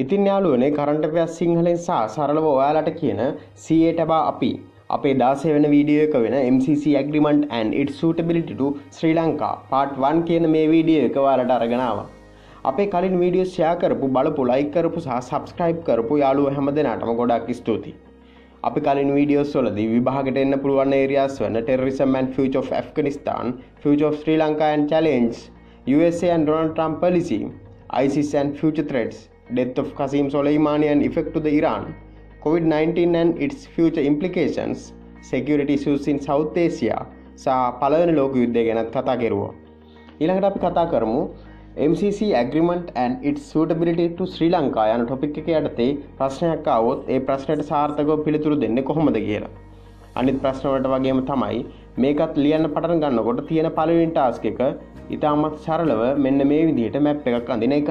ඉතින් යාළුවනේ current affairs සිංහලෙන් සහ සරලව ඔයාලට කියන CA ටබා අපි අපේ 16 වෙනි වීඩියෝ එක වෙන MCC agreement and its suitability to Sri Lanka part 1 කියන මේ වීඩියෝ එක ඔයාලට අරගෙන ආවා. අපේ කලින් වීඩියෝ ෂෙයා කරපු බලපු ලයික් කරපු සහ subscribe කරපු යාළුවෝ හැමදෙනාටම ගොඩක් ස්තුතියි. අපි කලින් වීඩියෝස් වලදී විභාගයට එන්න පුළුවන් areas වන terrorism and future of Afghanistan, future of Sri Lanka and challenge, USA and Donald Trump policy, ISIS and future threats, death of Qasem Soleimani and effect to the Iran, COVID-19 and its future implications, security issues in South Asia සහ පළවෙනි ලෝක යුද්ධය ගැන කතා කරුවා. ඊළඟට අපි කතා කරමු MCC agreement and its suitability to Sri Lanka යන ටොපික් එක යටතේ ප්‍රශ්නයක් ආවොත් ඒ ප්‍රශ්නයට සාර්ථකව පිළිතුරු දෙන්නේ කොහොමද කියලා. අනිත් ප්‍රශ්න වලට වගේම තමයි මේකත් ලියන්න පටන් ගන්නකොට තියෙන පළවෙනි ටාස්ක් එක ඉතාමත් සරලව මෙන්න මේ විදිහට මැප් එකක් අඳින එක.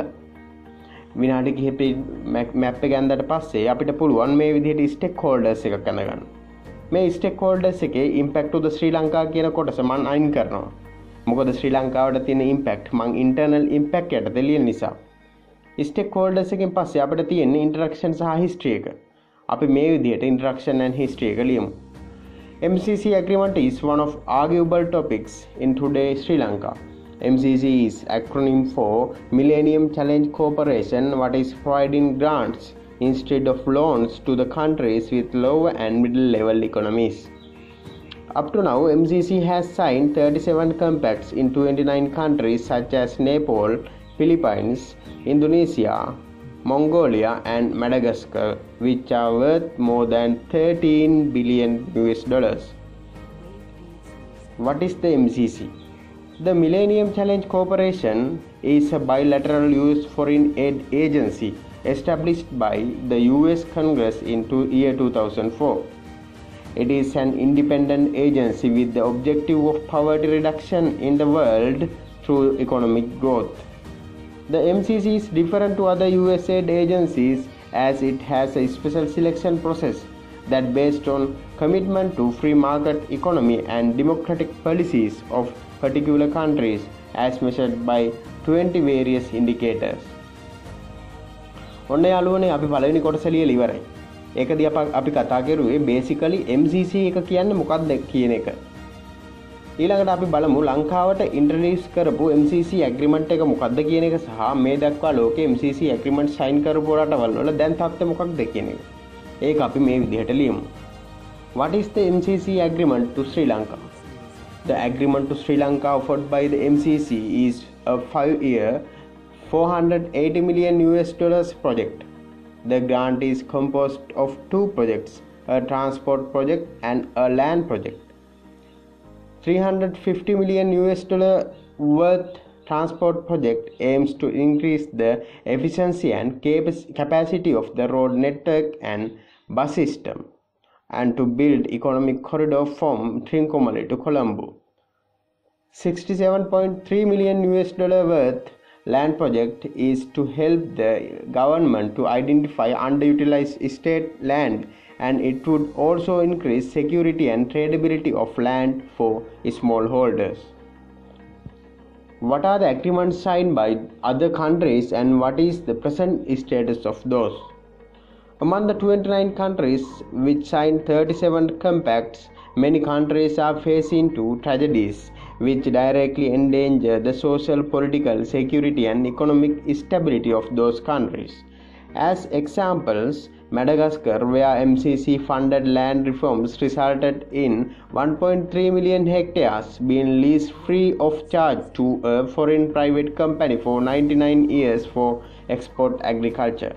විනාඩි කිහිපෙක මැප් එක ඇඳලා පස්සේ අපිට පුළුවන් මේ විදිහට ස්ටේක් හෝල්ඩර්ස් එකක් අඳගන්න. මේ ස්ටේක් හෝල්ඩර්ස් එකේ impact to the Sri Lanka කියන කොටස මම අයින් කරනවා. මොකද ශ්‍රී ලංකාවට තියෙන impact මං internal impact යටතේ ලියන නිසා. ස්ටේක් හෝල්ඩර්ස් එකෙන් පස්සේ අපිට තියෙන introduction සහ history එක. අපි මේ විදිහට introduction and history එක ලියමු. MCC agreement is one of arguable topics in today's Sri Lanka. MCC is acronym for Millennium Challenge Cooperation, what is providing grants instead of loans to the countries with lower and middle level economies. Up to now, MCC has signed 37 compacts in 29 countries such as Nepal, Philippines, Indonesia, Mongolia and Madagascar, which are worth more than 13 billion US dollars. What is the MCC? The Millennium Challenge Corporation is a bilateral US foreign aid agency established by the US Congress in year 2004. It is an independent agency with the objective of poverty reduction in the world through economic growth. The MCC is different to other USAID agencies as it has a special selection process that based on commitment to free market economy and democratic policies of particular countries as measured by 20 various indicators. ඔන්න යාළුවනේ අපි පළවෙනි කොටස ලියලා ඉවරයි. ඒකදී අපි කතා කරුවේ basically MCC එක කියන්නේ මොකක්ද කියන එක. ඊළඟට අපි බලමු ලංකාවට ඉන්ට්‍රොඩියුස් කරපු MCC agreement එක මොකක්ද කියන එක සහ මේ දක්වා ලෝකේ MCC agreement sign කරපු රටවල් වල දැන් තත්ත්වය මොකක්ද කියන එක. ඒක අපි මේ විදිහට ලියමු. What is the MCC agreement to Sri Lanka? The agreement to Sri Lanka offered by the MCC is a 5-year, 480 million US dollars project. The grant is composed of two projects, a transport project and a land project. 350 million US dollar worth transport project aims to increase the efficiency and capacity of the road network and bus system and to build economic corridor from Trincomalee to Colombo. 67.3 million US dollar worth land project is to help the government to identify underutilized state land, and it would also increase security and tradability of land for smallholders. What are the agreements signed by other countries and what is the present status of those? Among the 29 countries which signed 37 compacts, many countries are facing two tragedies which directly endanger the social, political, security and economic stability of those countries. As examples, Madagascar, where MCC funded land reforms resulted in 1.3 million hectares being leased free of charge to a foreign private company for 99 years for export agriculture.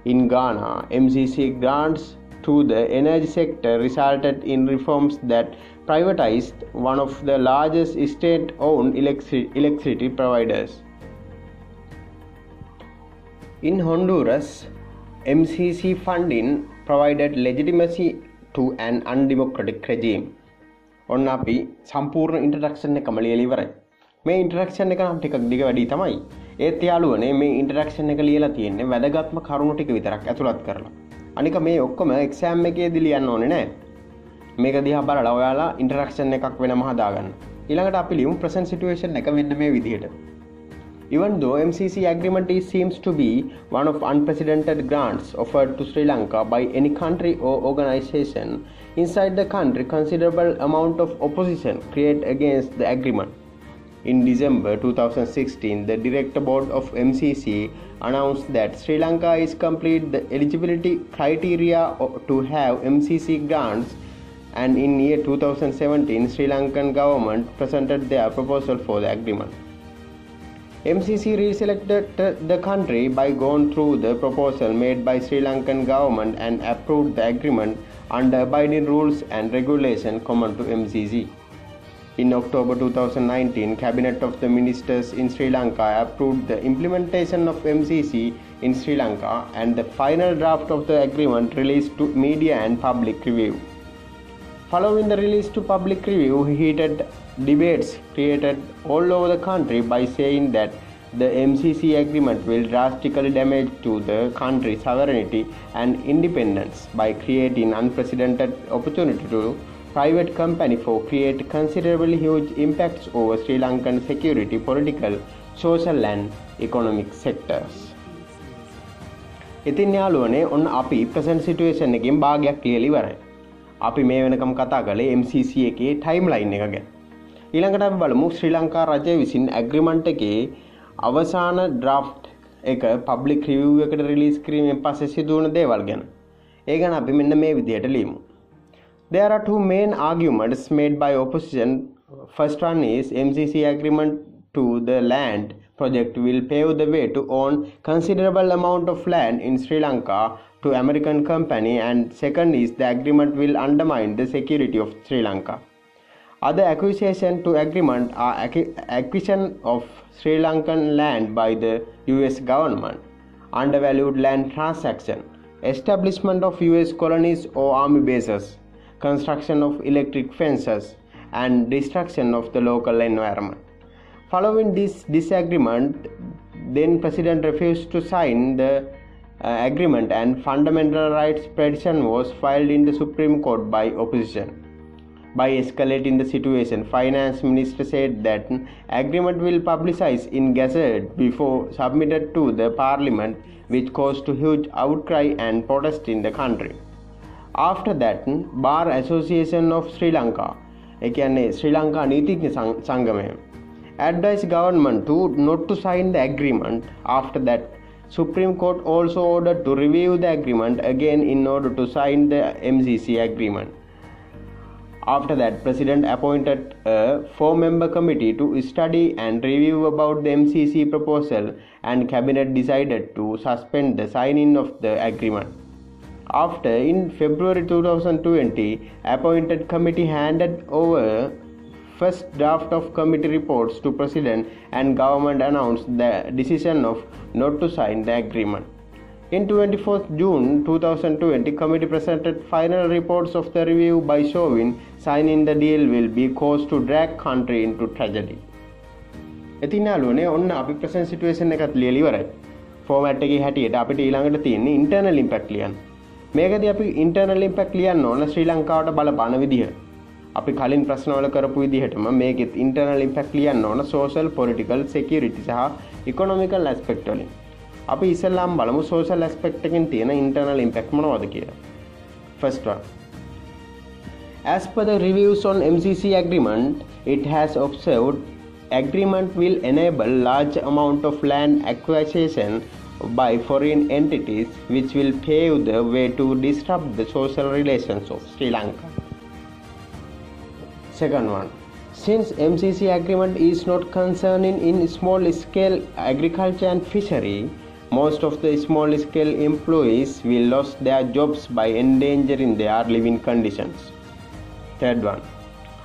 In Ghana, MCC grants to the energy sector resulted in reforms that privatized one of the largest state-owned electricity providers. In Honduras, MCC funding provided legitimacy to an undemocratic regime. ඔන්න අපි සම්පූර්ණ introduction එකම ලියලා ඉවරයි. මේ introduction එක නම් ටිකක් දිග වැඩි තමයි. ඒත් යාළුවනේ මේ ඉන්ට්‍රොඩක්ෂන් එක ලියලා තියෙන්නේ වැදගත්ම කරුණු ටික විතරක් ඇතුළත් කරලා. අනික මේ ඔක්කොම එක්සෑම් එකේදී ලියන්න ඕනේ නෑ. මේක දිහා බලලා ඔයාලා ඉන්ට්‍රොඩක්ෂන් එකක් වෙනම හදාගන්න. ඊළඟට අපි ලියමු ප්‍රසන්ට් සිටුේෂන් එක මෙන්න මේ විදිහට. Even though MCC agreement seems to be one of unprecedented grants offered to Sri Lanka by any country or organization, inside the country considerable amount of opposition created against the agreement. In December 2016, the Director Board of MCC announced that Sri Lanka is complete the eligibility criteria to have MCC grants, and in year 2017, Sri Lankan government presented their proposal for the agreement. MCC reselected the country by going through the proposal made by Sri Lankan government and approved the agreement under abiding rules and regulations common to MCC. In October 2019, Cabinet of the Ministers in Sri Lanka approved the implementation of MCC in Sri Lanka, and the final draft of the agreement released to media and public review. Following the release to public review, heated debates created all over the country by saying that the MCC agreement will drastically damage to the country's sovereignty and independence by creating unprecedented opportunity to private company for create considerably huge impacts over Sri Lankan security, political, social and economic sectors. ඉතින් යාළුවනේ ඔන්න අපි present situation එකකින් භාගයක් clearly ඉවරයි. අපි මේ වෙනකම් කතා කළේ MCC එකේ ටයිම්ලයින් එක ගැන. ඊළඟට අපි බලමු ශ්‍රී ලංකා රජය විසින් ඇග්‍රීමන්ට් එකේ අවසාන ඩ්‍රාෆ්ට් එක පබ්ලික් රිවිව් එකට රිලීස් කිරීමෙන් පස්සේ සිදුවන දේවල් ගැන. ඒ ගැන අපි මෙන්න මේ විදිහට ලියමු. There are two main arguments made by opposition. First one is MCC agreement to the land project will pave the way to own considerable amount of land in Sri Lanka to American company, and second is the agreement will undermine the security of Sri Lanka. Other acquisition to agreement are acquisition of Sri Lankan land by the US government, undervalued land transaction, establishment of US colonies or army bases, construction of electric fences, and destruction of the local environment. Following this disagreement, then President refused to sign the agreement, and fundamental rights petition was filed in the Supreme Court by opposition. By escalating the situation, Finance Minister said that agreement will publicize in Gazette before submitted to the Parliament, which caused a huge outcry and protest in the country. After that, Bar Association of Sri Lanka, aka Sri Lanka Nitijna Sangamaya, advised government to not to sign the agreement. After that, Supreme Court also ordered to review the agreement again in order to sign the MCC agreement. After that, President appointed a 4-member committee to study and review about the MCC proposal, and Cabinet decided to suspend the signing of the agreement. After, in February 2020, appointed committee handed over first draft of committee reports to President, and government announced the decision of not to sign the agreement. In 24th June 2020, committee presented final reports of the review by showing signing the deal will be caused to drag country into tragedy. ඉතින් යාළුවනේ ඔන්න අපි present situation එකත් ලියලා ඉවරයි. Format එකේ හැටියට අපිට ඊළඟට තියෙන්නේ ඉන්ටර්නල් ඉම්පැක්ට් ලියන්න. මේකදී අපි ඉන්ටර්නල් ඉම්පැක්ට් ලියන්න ඕන ශ්‍රී ලංකාවට බලපාන විදිහ. අපි කලින් ප්‍රශ්නවල කරපු විදිහටම මේකෙත් ඉන්ටර්නල් ඉම්පැක්ට් ලියන්න ඕන සෝෂල්, පොලිටිකල්, සිකියුරිටි සහ ඉකොනොමිකල් ඇස්පෙක්ට් වලින්. අපි ඉස්සෙල්ලාම බලමු සෝෂල් ඇස්පෙක්ට් එකෙන් තියෙන ඉන්ටර්නල් ඉම්පැක්ට් මොනවද කියලා. First one. As per the reviews on MCC agreement, it has observed agreement will enable large amount of land acquisition by foreign entities, which will pave the way to disrupt the social relations of Sri Lanka. Second one. Since MCC agreement is not concerning in small scale agriculture and fishery, most of the small scale employees will lose their jobs by endangering their living conditions. Third one.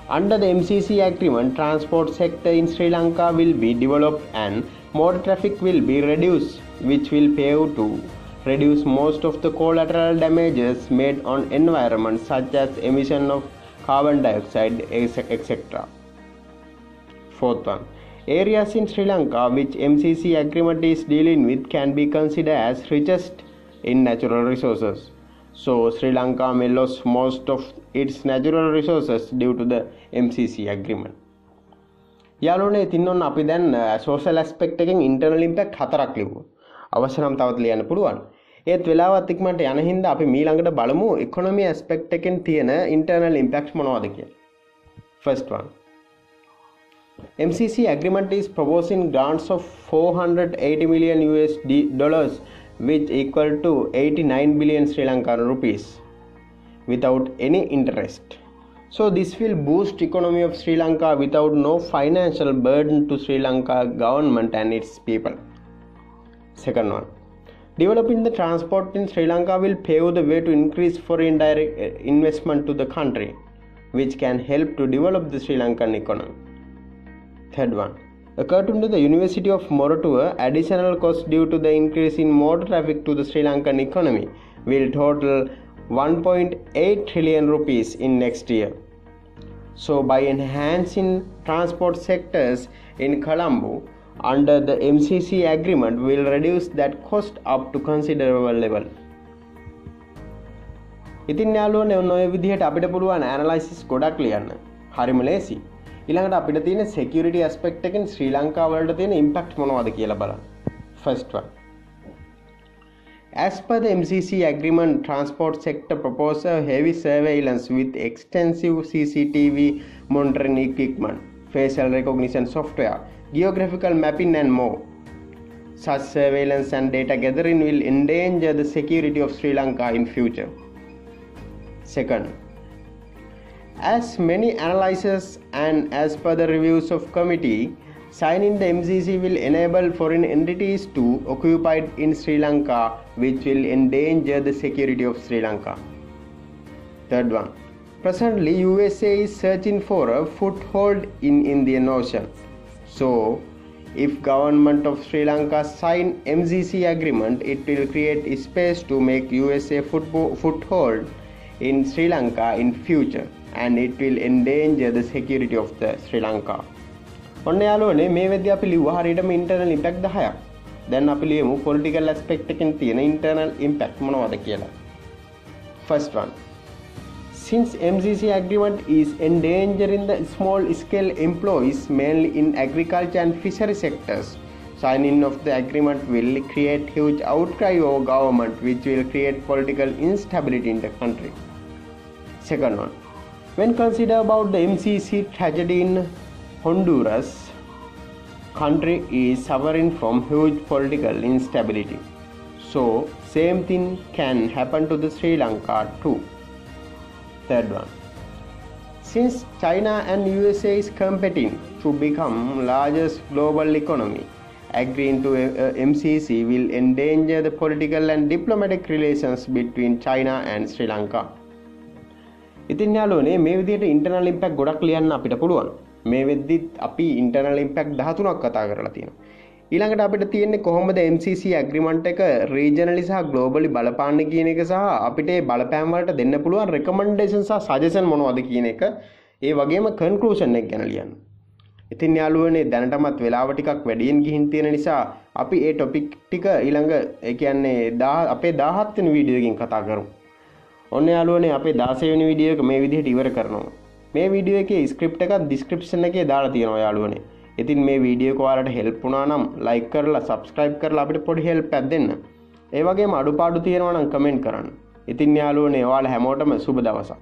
Under the MCC agreement, transport sector in Sri Lanka will be developed and motor traffic will be reduced, which will pave to reduce most of the collateral damages made on environment, such as emission of carbon dioxide, etc. Fourth one. Areas in Sri Lanka which MCC agreement is dealing with can be considered as richest in natural resources. So Sri Lanka may lose most of its natural resources due to the MCC agreement. යාළුවනේ ඉතින් ඔන්න අපි දැන් social aspect එකෙන් internal impact 4ක් ලිව්වා. අවශ්‍ය නම් තවත් ලියන්න පුළුවන්. ඒත් වෙලාවත් ඉක්මනට යන හින්දා අපි ඊළඟට බලමු economy aspect එකෙන් තියෙන internal impacts මොනවද කියලා. First one. MCC agreement is proposing grants of 480 million USD dollars, which equal to 89 billion Sri Lankan rupees, without any interest. So this will boost economy of Sri Lanka without no financial burden to Sri Lanka government and its people. Second one. Developing the transport in Sri Lanka will pave the way to increase foreign direct investment to the country, which can help to develop the Sri Lankan economy. Third one. According to the University of Moratuwa, additional costs due to the increase in motor traffic to the Sri Lankan economy will total 1.8 trillion rupees in next year. So by enhancing transport sectors in Colombo under the MCC agreement will reduce that cost up to considerable level. ඉතින් යාළුවනේ ඔන්න ඔය විදිහට අපිට පුළුවන් ඇනලයිසිස් ගොඩක් ලියන්න. හරිම ලේසි. ඊළඟට අපිට තියෙන security aspect එකෙන් ශ්‍රී ලංකාව වලට තියෙන impact මොනවද කියලා බලන්න. First one. As per the MCC agreement, transport sector proposes a heavy surveillance with extensive CCTV monitoring equipment, facial recognition software, geographical mapping and more. Such surveillance and data gathering will endanger the security of Sri Lanka in future. Second, as many analyses and as per the reviews of committee, signing the MCC will enable foreign entities to occupy in Sri Lanka, which will endanger the security of Sri Lanka. Third one. Presently, USA is searching for a foothold in Indian Ocean. So, if government of Sri Lanka sign MCC agreement, it will create a space to make USA foothold in Sri Lanka in future, and it will endanger the security of the Sri Lanka. ඔන්න යාළුවනේ මේ වෙද්දී අපි ලිව්වා හරියටම internal impact 10ක්. දැන් අපි ලියමු political aspect එකෙන් තියෙන internal impact මොනවද කියලා. First one. Since MCC agreement is endangering the small scale employees mainly in agriculture and fishery sectors, signing of the agreement will create huge outcry over government, which will create political instability in the country. Second one. When consider about the MCC tragedy in Honduras, country is suffering from huge political instability. So, same thing can happen to the Sri Lanka too. Third one. Since China and USA is competing to become largest global economy, agreeing to MCC will endanger the political and diplomatic relations between China and Sri Lanka. ඉතින් යාළුවනේ මේ විදිහට internal impact ගොඩක් ලියන්න අපිට පුළුවන්. මේ වෙද්දිත් අපි internal impact 13ක් කතා කරලා තියෙනවා. ඊළඟට අපිට තියෙන්නේ කොහොමද MCC agreement එක regionally සහ globally බලපාන්නේ කියන එක සහ අපිට මේ බලපෑම් වලට දෙන්න පුළුවන් recommendation සහ suggestion මොනවද කියන එක ඒ වගේම conclusion එක ගැන ලියන්න. ඉතින් යාළුවනේ දැනටමත් වෙලාව ටිකක් වැඩියෙන් ගිහින් තියෙන නිසා අපි මේ topic ටික ඊළඟ ඒ කියන්නේ අපේ 17 වෙනි වීඩියෝ එකකින් කතා කරමු. ඔන්න යාළුවනේ අපේ 16 වෙනි වීඩියෝ එක මේ විදිහට ඉවර කරනවා. මේ වීඩියෝ එකේ ස්ක්‍රිප්ට් එකක් description එකේ දාලා තියෙනවා යාළුවනේ. ඉතින් මේ වීඩියෝ එක ඔයාලට help වුණා නම් like කරලා subscribe කරලා අපිට පොඩි help එකක් දෙන්න. ඒ වගේම අඩුපාඩු තියෙනවා නම් comment කරන්න. ඉතින් යාළුවනේ ඔයාලා හැමෝටම සුබ දවසක්.